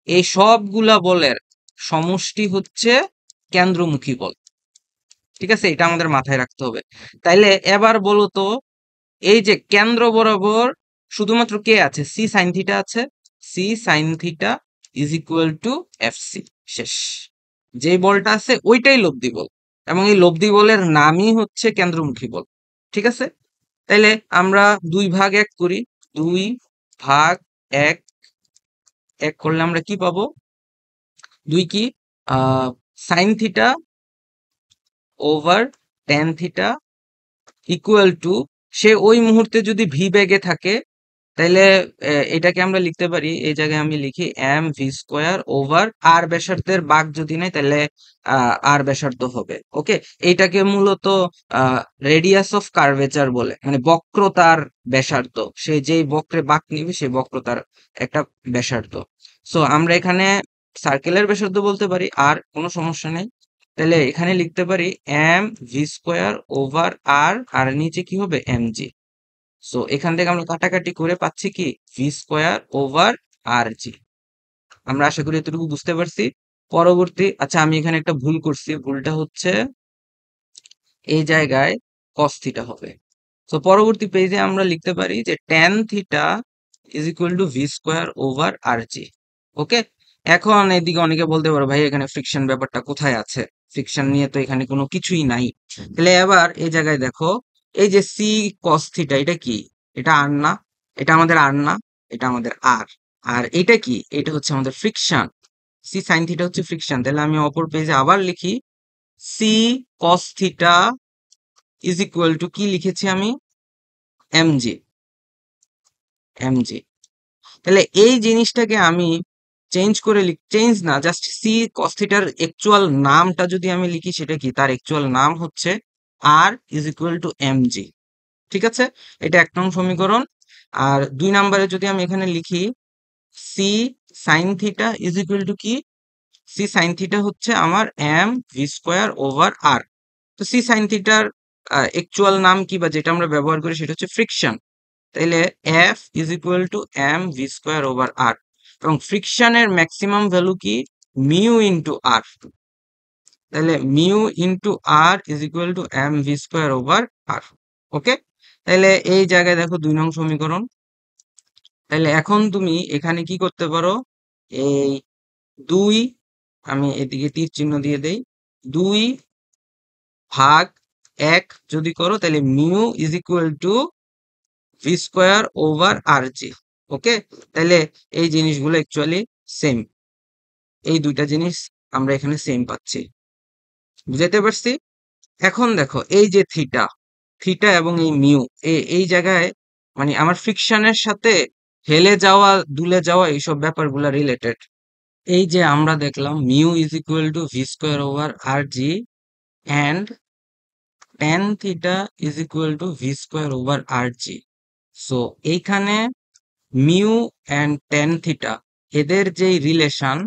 এই সবগুলা বলের সমষ্টি হচ্ছে কেন্দ্রমুখী বল। ঠিক আছে? এটা আমাদের মাথায় রাখতে হবে। তাইলে এবার বলো তো, এই যে কেন্দ্র বরাবর শুধুমাত্র কে আছে? সি সাইন থিটা আছে। C sine theta is equal to F C. শেষ। যে বলটা আছে ওইটাই লব্ধি বল, এবং এই লব্ধি বলের নামই হচ্ছে কেন্দ্রমুখী বল। ঠিক আছে? তাইলে আমরা 2 ভাগ 1 করি। 2 ভাগ 1, 1 করলে আমরা কি পাবো? 2 কি? Sine theta over tan theta equal to, সে ওই মুহূর্তে যদি ভি বেগে থাকে, তাইলে এটাকে আমরা লিখতে পারি, এই জায়গায় আমি লিখি এম ভি স্কোয়ার ওভার আর ব্যাসার্ধের বাঁক যদি নাই, তাহলে আর ব্যাসার্ধ হবে। ওকে, এইটাকে মূলত রেডিয়াস অফ কার্ভেচার বলে, মানে বক্রতার ব্যাসার্ধ। সে যেই বক্রে বাঁক নিবে সেই বক্রতার একটা ব্যাসার্ধ। সো আমরা এখানে সার্কেলের ব্যাসার্ধ বলতে পারি, আর কোনো সমস্যা নেই। তাহলে এখানে লিখতে পারি এম ভি স্কোয়ার ওভার আর, আর নিচে কি হবে? M G. সো এখান থেকে আমরা কাটাকাটি করে পাচ্ছি কি? ভি স্কোয়ার ওভার আর জি। আমরা আশা করি এতটুকু বুঝতে পারছি। পরবর্তী, আচ্ছা আমি এখানে একটা ভুল করছি, ভুলটা হচ্ছে এই জায়গায় কস থিটা হবে। তো পরবর্তী পেজে আমরা লিখতে পারি যে tan theta is equal to V square over R G. Okay, এখন এদিকে অনেকে বলতে পারো ভাই এখানে ফ্রিকশন ব্যাপারটা কোথায় আছে? ফ্রিকশন নিয়ে তো এখানে কোনো কিছুই নাই। তাহলে এবার এই জায়গায় দেখো, এই যে সি কস থিটা, এটা কি? এটা আর না, এটা আমাদের আর না, এটা আমাদের আর। আর এটা কি? এটা হচ্ছে আমাদের ফ্রিকশন। সি সাইন থিটা হচ্ছে ফ্রিকশন। তাহলে আমি অপর পেজে আবার লিখি C cos theta is equal to, কি লিখেছি আমি? MG, MG. তাহলে এই জিনিসটাকে আমি চেঞ্জ করে চেঞ্জ না, জাস্ট সি কস থিটার অ্যাকচুয়াল নামটা যদি আমি লিখি, সেটা কি? তার অ্যাকচুয়াল নাম হচ্ছে আর ইজ ইকুয়াল টু এমজি। ঠিক আছে? এটা 1 নং সমীকরণ। আর 2 নম্বরে যদি আমি এখানে লিখি C sine theta is equal to কি? সি সাইন থিটা হচ্ছে আমার M V square over R. তো সি সাইন থিটার অ্যাকচুয়াল নাম কি, বা যেটা আমরা ব্যবহার করি, সেটা হচ্ছে ফ্রিকশন। তাইলে F is equal to M V square over R, এবং ফ্রিকশনের ম্যাক্সিমাম ভ্যালু কি? Mu into R. তাহলে mu into R is equal to M V square over R. Okay, তাহলে এই জায়গায় দেখো 2 নং সমীকরণ। তাহলে এখন তুমি এখানে কি করতে পারো? এই 2, আমি এদিকে তীর চিহ্ন দিয়ে দেই, 2 ভাগ 1 যদি করো, তাহলে mu is equal to V square over R G. Okay, তাহলে এই জিনিসগুলো অ্যাকচুয়ালি সেম। এই দুইটা জিনিস আমরা এখানে সেম পাচ্ছি। বুঝাতে পারছি? এখন দেখো এই যে থিটা, থিটা এবং এই মিউ, এই জায়গায় মানে আমার ফ্রিকশনের সাথে হেলে যাওয়া, দুলে যাওয়া, এইসব ব্যাপারগুলো রিলেটেড। এই যে আমরা দেখলাম mu is equal to V square over R G, and tan theta is equal to V square over R G. So এইখানে মিউ অ্যান্ড ট্যান থিটা, এদের যেই রিলেশন,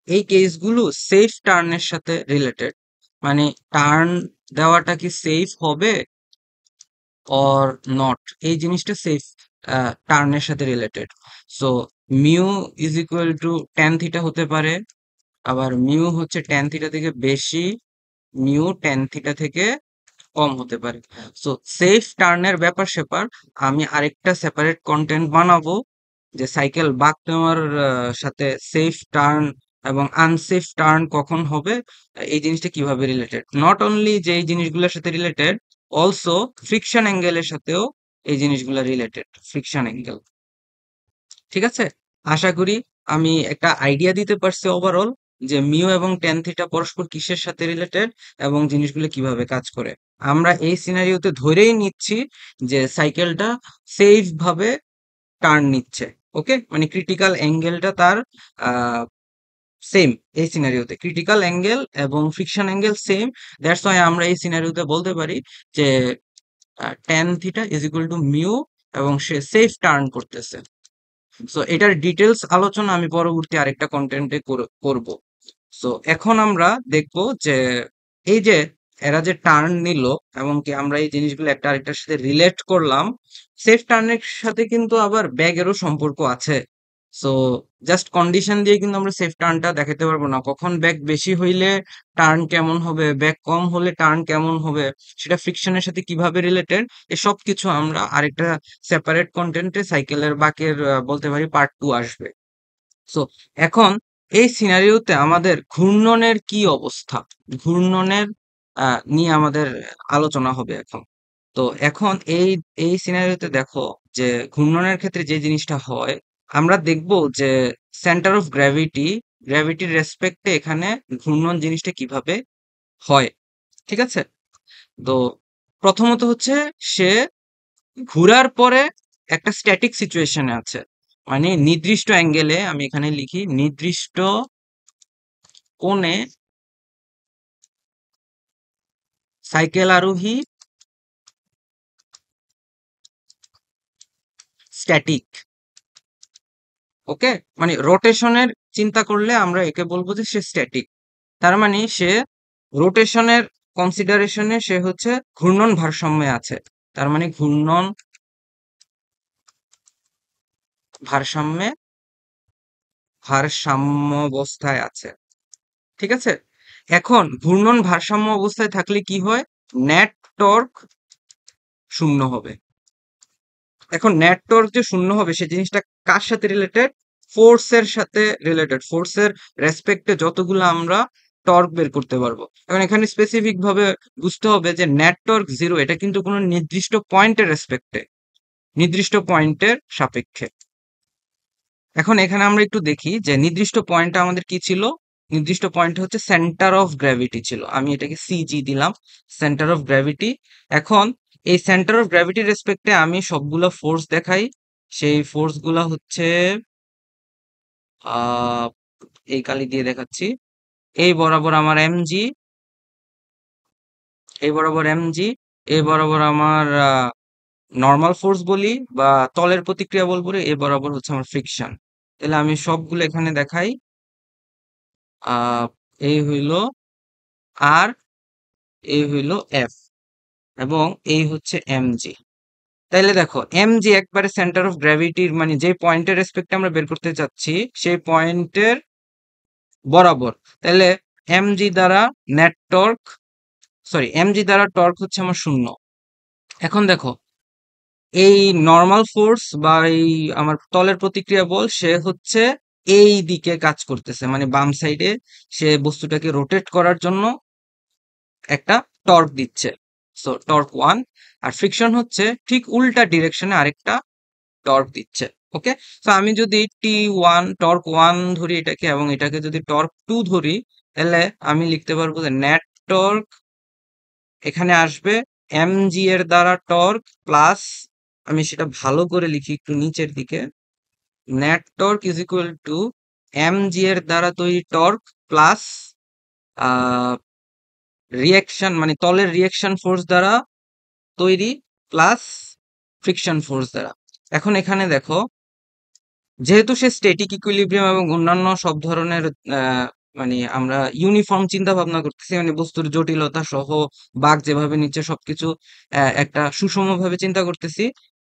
এই কেসগুলো সেফ টার্নের সাথে রিলেটেড। মানে টার্ন দেওয়াটা কি সেফ হবে? অর নট, এই জিনিসটা সেফ টার্নের সাথে related. So mu is equal two tan theta হতে পারে, আবার মিউ হচ্ছে ট্যান থিটা থেকে বেশি, মিউ ট্যান থিটা থেকে কম হতে পারে। সো সেফ টার্নের ব্যাপার স্যাপার আমি আরেকটা সেপারেট কন্টেন্ট বানাবো, যে সাইকেল বাঁক নেওয়ার সাথে সেফ টার্ন এবং আনসেফ টার্ন কখন হবে, এই জিনিসটা কিভাবে রিলেটেড, নট অনলি যে এই জিনিসগুলোর সাথে রিলেটেড, অলসো ফ্রিকশন অ্যাঙ্গেলের সাথেও এই জিনিসগুলো রিলেটেড, ফ্রিকশন অ্যাঙ্গেল। ঠিক আছে, আশা করি আমি একটা আইডিয়া দিতে পারছি ওভারঅল যে মিউ এবং ট্যান থিটা পরস্পর কিসের সাথে রিলেটেড এবং জিনিসগুলো কিভাবে কাজ করে। আমরা এই সিনারিওতে ধরেই নিচ্ছি যে সাইকেলটা সেফ ভাবে টার্ন নিচ্ছে। ওকে, মানে ক্রিটিক্যাল অ্যাঙ্গেলটা তার সেম, এই সিনারিওতে ক্রিটিক্যাল অ্যাঙ্গেল এবং friction angle same. That's why আমরা এই সিনারিওতে বলতে পারি যে tan theta is equal two mu এবং সে সেফ টার্ন করতেছে। সো এটার ডিটেলস আলোচনা আমি পরবর্তী আরেকটা কন্টেন্টে করব। সো এখন আমরা দেখব যে এই যে এরা যে টার্ন নিল এবং কি আমরা এই জিনিসগুলো একটা আরেকটার সাথে রিলেট করলাম, সেফ টার্নের সাথে কিন্তু আবার ব্যাগেরও সম্পর্ক আছে। সো জাস্ট কন্ডিশন দিয়ে কিন্তু আমরা সেফ টার্নটা দেখাতে পারবো না, কখন ব্যাগ বেশি হইলে টার্ন কেমন হবে, ব্যাগ কম হলে টার্ন কেমন হবে, সেটা ফ্রিকশনের সাথে কিভাবে রিলেটেড, এসব কিছু আমরা আরেকটা সেপারেট কন্টেন্টে সাইকেলের বাকের বলতে পারি পার্ট 2 আসবে। সো এখন এই সিনারিওতে আমাদের ঘূর্ণনের কি অবস্থা, ঘূর্ণনের নিয়ে আমাদের আলোচনা হবে এখন। তো এখন এই সিনারিওতে দেখো যে ঘূর্ণনের ক্ষেত্রে যে জিনিসটা হয়, আমরা দেখব যে সেন্টার অফ গ্র্যাভিটির রেসপেক্টে এখানে ঘূর্ণন জিনিসটা কিভাবে হয়। ঠিক আছে, তো প্রথমত হচ্ছে সে ঘুরার পরে একটা স্ট্যাটিক সিচুয়েশনে আছে, মানে নির্দিষ্ট অ্যাঙ্গেলে, আমি এখানে লিখি নির্দিষ্ট কোণে সাইকেল আরোহী স্ট্যাটিক। ওকে, মানে রোটেশনের চিন্তা করলে আমরা একে বলবো যে সে স্ট্যাটিক। তার মানে সে রোটেশনের কনসিডারেশনে সে হচ্ছে ঘূর্ণন ভারসাম্যে আছে। তার মানে ঘূর্ণন ভারসাম্যে ভারসাম্য অবস্থায় আছে। ঠিক আছে, এখন ঘূর্ণন ভারসাম্য অবস্থায় থাকলে কি হয়, নেট টর্ক শূন্য হবে। এখন নেট টর্ক যে শূন্য হবে সে জিনিসটা কার সাথে রিলেটেড, ফোর্সের সাথে রিলেটেড, ফোর্সের রেসপেক্টে যতগুলো আমরা টর্ক বের করতে পারবো। এখন এখানে স্পেসিফিক ভাবে বুঝতে হবে যে নেট টর্ক জিরো, এটা কিন্তু কোনো নির্দিষ্ট পয়েন্টের রেসপেক্টে, নির্দিষ্ট পয়েন্টের সাপেক্ষে। এখন এখানে আমরা একটু দেখি যে নির্দিষ্ট পয়েন্টটা আমাদের কি ছিল, নির্দিষ্ট পয়েন্ট হচ্ছে সেন্টার অফ গ্র্যাভিটি ছিল, আমি এটাকে সিজি দিলাম, সেন্টার অফ গ্র্যাভিটি। এখন এই সেন্টার অফ গ্র্যাভিটির রেসপেক্টে আমি সবগুলো ফোর্স দেখাই, সেই ফোর্স গুলা হচ্ছে আহ এই কালি দিয়ে দেখাচ্ছি, এই বরাবর আমার এমজি, এই বরাবর এমজি, এই বরাবর আমার নর্মাল ফোর্স বলি বা তলের প্রতিক্রিয়া বলবো, এ বরাবর হচ্ছে আমার ফ্রিকশন। তাহলে আমি সবগুলো এখানে দেখাই, আহ এই হইল আর, এই হইল এফ, এবং এই হচ্ছে এমজি। তাইলে দেখো এমজি একবারে সেন্টার অফ গ্র্যাভিটির, মানে যে পয়েন্টের রেসপেক্টে আমরা বের করতে চাচ্ছি সেই পয়েন্টের বরাবর। তাহলে এমজি দ্বারা নেট টর্ক, সরি এমজি দ্বারা টর্ক হচ্ছে আমার শূন্য। এখন দেখো এই নর্মাল ফোর্স বা এই আমার তলের প্রতিক্রিয়া বল সে হচ্ছে এই দিকে কাজ করতেছে, মানে বাম সাইডে সে বস্তুটাকে রোটেট করার জন্য একটা টর্ক দিচ্ছে, সো টর্ক ওয়ান। আর ফ্রিকশন হচ্ছে ঠিক উল্টা ডিরেকশনে আরেকটা টর্ক দিচ্ছে। ওকে, তো আমি যদি টি ওয়ান টর্ক ওয়ান ধরি এটাকে, এবং এটাকে যদি টর্ক টু ধরি, তাহলে আমি লিখতে পারবো যে নেট টর্ক এখানে আসবে এমজি এর দ্বারা টর্ক প্লাস, আমি সেটা ভালো করে লিখি একটু নিচের দিকে, net torque is equal two MG এর দ্বারা তৈরি টর্ক প্লাস রিয়াকশন, মানে তলের রিয়াকশন ফোর্স দ্বারা তৈরি প্লাস ফ্রিকশন ফোর্স দ্বারা। এখন এখানে দেখো যেহেতু সে স্ট্যাটিক ইকুইলিব্রিয়াম এবং অন্যান্য সব ধরনের মানে আমরা ইউনিফর্ম চিন্তা ভাবনা করতেছি, মানে বস্তুর জটিলতা সহ বাঘ যেভাবে নিচ্ছে সবকিছু একটা সুষমভাবে চিন্তা করতেছি।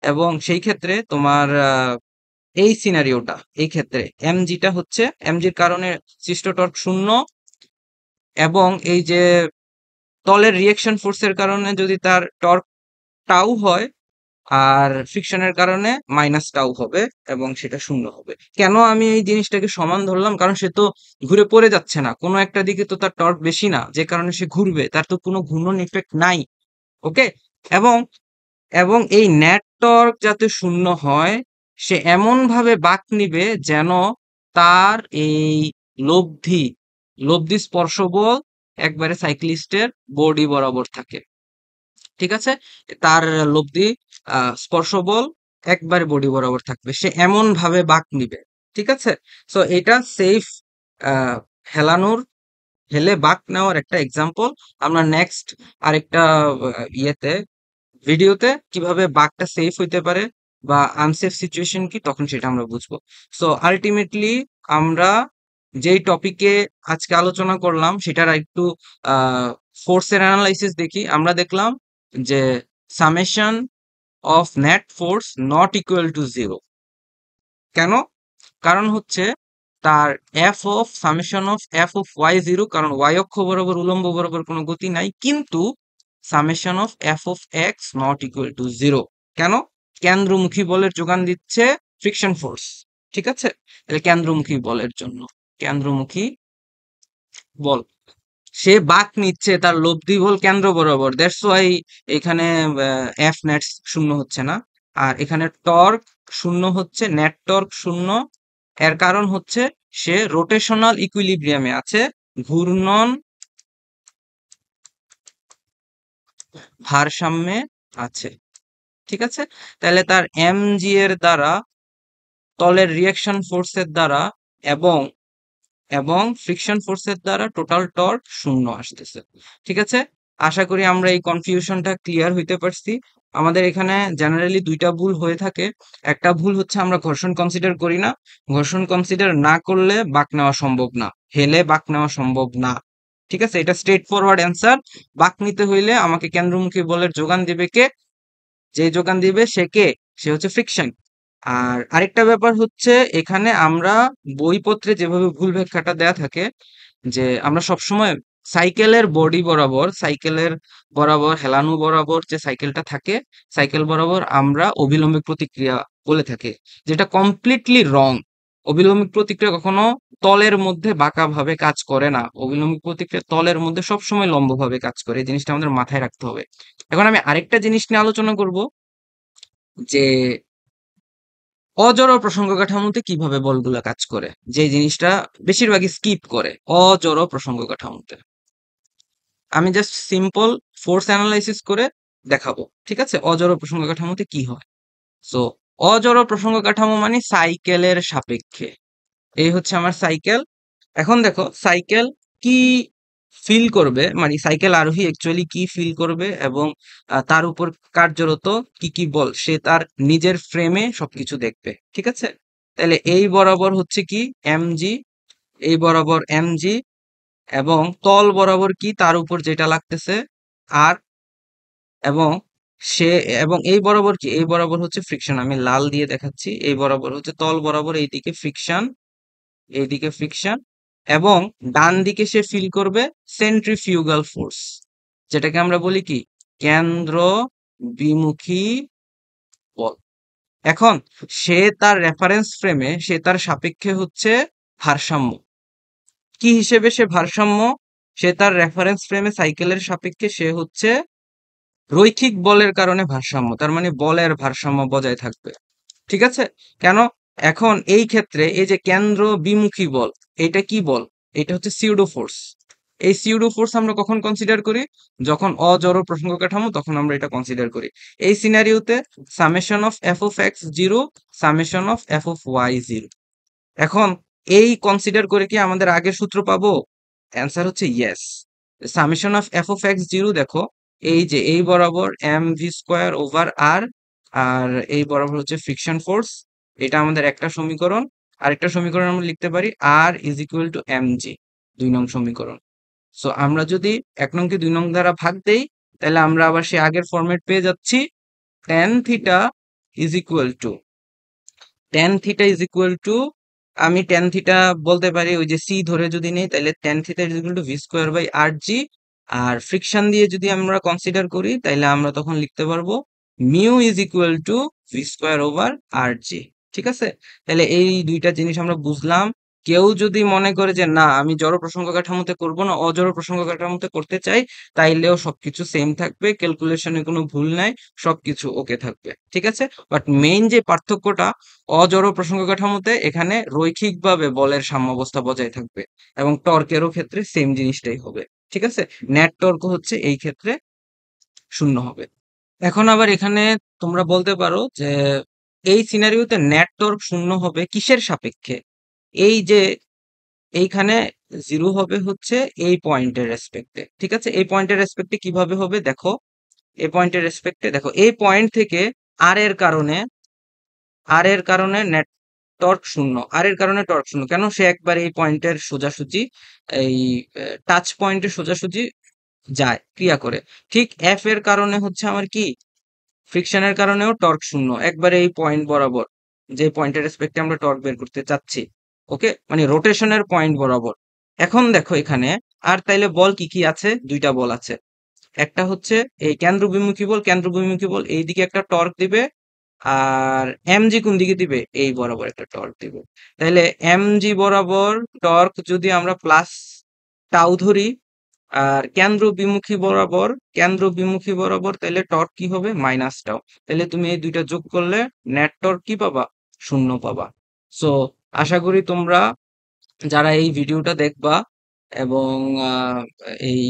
এবং সেই ক্ষেত্রে তোমার এই সিনারিওটা, এই ক্ষেত্রে এমজিটা হচ্ছে, এমজির কারণে সৃষ্ট টর্ক শূন্য, এবং এই যে তলের রিয়েকশন ফোর্সের কারণে যদি তার টর্ক টাউ হয়, আর ফ্রিকশনের কারণে মাইনাস টাউ হবে, এবং সেটা শূন্য হবে। কেন আমি এই জিনিসটাকে সমান ধরলাম? কারণ সে তো ঘুরে পড়ে যাচ্ছে না, কোনো একটা দিকে তো তার টর্ক বেশি না, যে কারণে সে ঘুরবে, তার তো কোনো ঘূর্ণন ইফেক্ট নাই। ওকে। এবং এবং এই নেট টর্ক যাতে শূন্য হয়, সে এমন ভাবে বাঁক নিবে যেন তার এই লব্ধি লব্ধি স্পর্শ বল একবারে সাইক্লিস্টের বডি বরাবর থাকে। ঠিক আছে? তার লব্ধি স্পর্শ বল একবারে বডি বরাবর থাকবে, সে এমন ভাবে বাঁক নিবে। ঠিক আছে? সো এটা সেফ হেলানোর, হেলে বাঁক নেওয়ার একটা এক্সাম্পল। আমরা নেক্সট আরেকটা ইয়েতে, ভিডিওতে কিভাবে বাগটা সেফ হইতে পারে বা আনসেফ সিচুয়েশন কি, তখন সেটা আমরা বুঝবো। সো আলটিমেটলি আমরা যেই টপিকে আজকে আলোচনা করলাম সেটার একটু ফোর্সের অ্যানালাইসিস দেখি। আমরা দেখলাম যে summation of net force not equal to zero. কেন? কারণ হচ্ছে তার F of summation of F of Y zero, কারণ ওয়াই অক্ষ বরাবর উলম্ব বরাবর কোনো গতি নাই, কিন্তু summation of F of X not equal to zero. কেন? কেন্দ্রমুখী বলের যোগান দিচ্ছে ফ্রিকশন ফোর্স। ঠিক আছে? তাহলে কেন্দ্রমুখী বলের জন্য, কেন্দ্রমুখী বল, সে বাঁক নিচ্ছে তার লব্ধি বল কেন্দ্র বরাবর, দ্যাটস ওয়াই এখানে এফ নেট শূন্য হচ্ছে না। আর এখানে টর্ক শূন্য হচ্ছে, নেট টর্ক শূন্য। এর কারণ হচ্ছে সে রোটেশনাল ইকুইলিব্রিয়ামে আছে, ঘূর্ণন ভারসাম্যে আছে। ঠিক আছে? তাহলে তার এমজি এর দ্বারা, তলের রিয়াকশন ফোর্সের দ্বারা, এবং ফ্রিকশন ফোর্সের দ্বারা টোটাল টর্ক শূন্য আসতেছে। ঠিক আছে? আশা করি আমরা এই কনফিউশনটা ক্লিয়ার হইতে পারছি। আমাদের এখানে জেনারেলি দুইটা ভুল হয়ে থাকে। একটা ভুল হচ্ছে আমরা ঘর্ষণ কনসিডার করি না। ঘর্ষণ কনসিডার না করলে বাঁক নেওয়া সম্ভব না, হেলে বাঁক নেওয়া সম্ভব না। ঠিক আছে? এটা স্ট্রেট ফরওয়ার্ড অ্যান্সার। বাঁক নিতে হইলে আমাকে কেন্দ্রমুখী বলের যোগান দিবে কে? যে যোগান দিবে সে কে? সে হচ্ছে ফ্রিকশন। আর আরেকটা ব্যাপার হচ্ছে, এখানে আমরা বইপত্রে যেভাবে ভুল ব্যাখ্যাটা দেয়া থাকে, যে আমরা সবসময় সাইকেলের বডি বরাবর, সাইকেলের বরাবর হেলানো বরাবর যে সাইকেলটা থাকে, সাইকেল বরাবর আমরা অভিলম্বিক প্রতিক্রিয়া বলে থাকি, যেটা কমপ্লিটলি রং। অভিলম্বিক প্রতিক্রিয়া কখনো তলের মধ্যে বাঁকা ভাবে কাজ করে না। অভিলম্বিক প্রতিক্রিয়া তলের মধ্যে সবসময় লম্বভাবে কাজ করে, এই জিনিসটা আমাদের মাথায় রাখতে হবে। এখন আমি আরেকটা জিনিস নিয়ে আলোচনা করব, যে অজড় প্রসঙ্গ কাঠামোতে কিভাবে বলগুলা কাজ করে, যে জিনিসটা বেশিরভাগই স্কিপ করে। অজড় প্রসঙ্গ কাঠামোতে আমি জাস্ট সিম্পল ফোর্স অ্যানালাইসিস করে দেখাবো। ঠিক আছে? অজড় প্রসঙ্গ কাঠামোতে কি হয়। সো অজড় প্রসঙ্গ কাঠামো মানে সাইকেলের সাপেক্ষে। এই হচ্ছে আমার সাইকেল। এখন দেখো সাইকেল কি ফিল করবে, মানে সাইকেল আরোহী অ্যাকচুয়ালি কি ফিল করবে, এবং তার উপর কার্যরত কি কি বল, সে তার নিজের ফ্রেমে সবকিছু দেখবে। ঠিক আছে? তাহলে এই বরাবর হচ্ছে কি এমজি, এই বরাবর এমজি, এবং তল বরাবর কি তার উপর যেটা লাগতেছে আর, এবং সে, এবং এই বরাবর কি, এই বরাবর হচ্ছে ফ্রিকশন। আমি লাল দিয়ে দেখাচ্ছি, এই বরাবর হচ্ছে তল বরাবর, এইদিকে ফ্রিকশন, এইদিকে ফ্রিকশন। এবং ডান দিকে সে ফিল করবে সেন্ট্রিফিউগাল ফোর্স, যেটাকে আমরা বলি কি কেন্দ্র বিমুখী বল। এখন সে তার রেফারেন্স ফ্রেমে, সে তার সাপেক্ষে হচ্ছে ভারসাম্য। কি হিসেবে সে ভারসাম্য? সে তার রেফারেন্স ফ্রেমে সাইকেলের সাপেক্ষে সে হচ্ছে রৈখিক বলের কারণে ভারসাম্য, তার মানে বলের ভারসাম্য বজায় থাকবে। ঠিক আছে? কেন? এখন এই ক্ষেত্রে এই যে কেন্দ্র বিমুখী বল, এটা কি বল? এটা হচ্ছে সিউডো ফোর্স। এই সিউডো ফোর্স আমরা কখন কনসিডার করি? যখন অজড় প্রসঙ্গ কাঠামো, তখন আমরা এটা কনসিডার করি। এই সিনারিওতে summation of F of X zero, summation of F of Y zero. এখন এই কনসিডার করে কি আমাদের আগের সূত্র পাবো? অ্যান্সার হচ্ছে yes. Summation of F of X zero দেখো, এই যে এই বরাবর এম ভি স্কোয়ার ওভার আর, আর এই বরাবর হচ্ছে ফ্রিকশন ফোর্স। এটা আমাদের একটা সমীকরণ। আরেকটা সমীকরণ আমরা লিখতে পারি R is equal to M G. 2 নং সমীকরণ। সো আমরা যদি 1 নংকে 2 নং দ্বারা ভাগ দেই, তাহলে আমরা আবার সেই আগের ফরম্যাট পেয়ে যাচ্ছি। tan theta is equal two আমি tan থিটা বলতে পারি, ওই যে সি ধরে যদি নেই, তাহলে tan theta is equal to V square by R G. আর ফ্রিকশন দিয়ে যদি আমরা কনসিডার করি, তাহলে আমরা তখন লিখতে পারবো mu is equal to V square over R G. ঠিক আছে, তাহলে এই দুইটা জিনিস আমরা বুঝলাম। কেউ যদি মনে করে যে না, আমি জড় প্রসঙ্গ কাঠামোতে করব না, অজড় প্রসঙ্গ কাঠামোতে করতে চাই, তাইলেও সবকিছু সেম থাকবে, ক্যালকুলেশনে কোনো ভুল নাই, সবকিছু ওকে থাকবে। ঠিক আছে, বাট মেইন যে পার্থক্যটা, অজড় প্রসঙ্গ কাঠামোতে এখানে রৈখিকভাবে বলের সাম্যাবস্থা বজায় থাকবে, এবং টর্কেরও ক্ষেত্রে সেম জিনিসটাই হবে। ঠিক আছে, নেট টর্ক হচ্ছে এই ক্ষেত্রে 0 হবে। এখন আবার এখানে তোমরা বলতে পারো যে এই সিনারিওতে নেট টর্ক 0 হবে কিসের সাপেক্ষে? এই যে এইখানে 0 হবে হচ্ছে এই পয়েন্টের রেসপেক্টে। ঠিক আছে, এই পয়েন্টের রেসপেক্টে কিভাবে হবে দেখো, এই পয়েন্টের রেসপেক্টে দেখো, এই পয়েন্ট থেকে আর এর কারণে নেট টর্ক 0। আর এর কারণে টর্ক 0 কেন? সে একবার এই পয়েন্টের সোজাসুজি, এই টাচ পয়েন্টের সোজাসুজি যায়, ক্রিয়া করে। ঠিক এফ এর কারণে হচ্ছে আমার কি, ফ্রিকশনের কারণেও টর্ক 0, একবারে এই পয়েন্ট বরাবর, যে পয়েন্টের রেসপেক্টে আমরা টর্ক বের করতে চাচ্ছি। ওকে, মানে রোটেশনের পয়েন্ট বরাবর। এখন দেখো এখানে আর তাইলে বল কি কি আছে? দুইটা বল আছে। একটা হচ্ছে এই কেন্দ্র বিমুখী বল এইদিকে একটা টর্ক দিবে, আর এমজি কোন দিকে দিবে? এই বরাবর একটা টর্ক দিবে। তাহলে এমজি বরাবর টর্ক যদি আমরা প্লাস টাউ ধরি, আর কেন্দ্র বিমুখী বরাবর তাহলে টর্ক কি হবে? Minus tau. তাহলে তুমি এই দুইটা যোগ করলে নেট টর্ক কি পাবা? 0 পাবা। সো আশা করি তোমরা যারা এই ভিডিওটা দেখবা এবং আহ, এই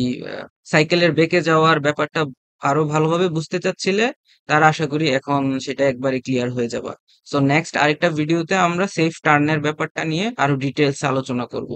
সাইকেলের বেঁকে যাওয়ার ব্যাপারটা আরো ভালোভাবে বুঝতে চাচ্ছিলে, তারা আশা করি এখন সেটা একবারে ক্লিয়ার হয়ে যাবা। সো নেক্সট আরেকটা ভিডিওতে আমরা সেফ টার্নের ব্যাপারটা নিয়ে আরো ডিটেলস আলোচনা করব।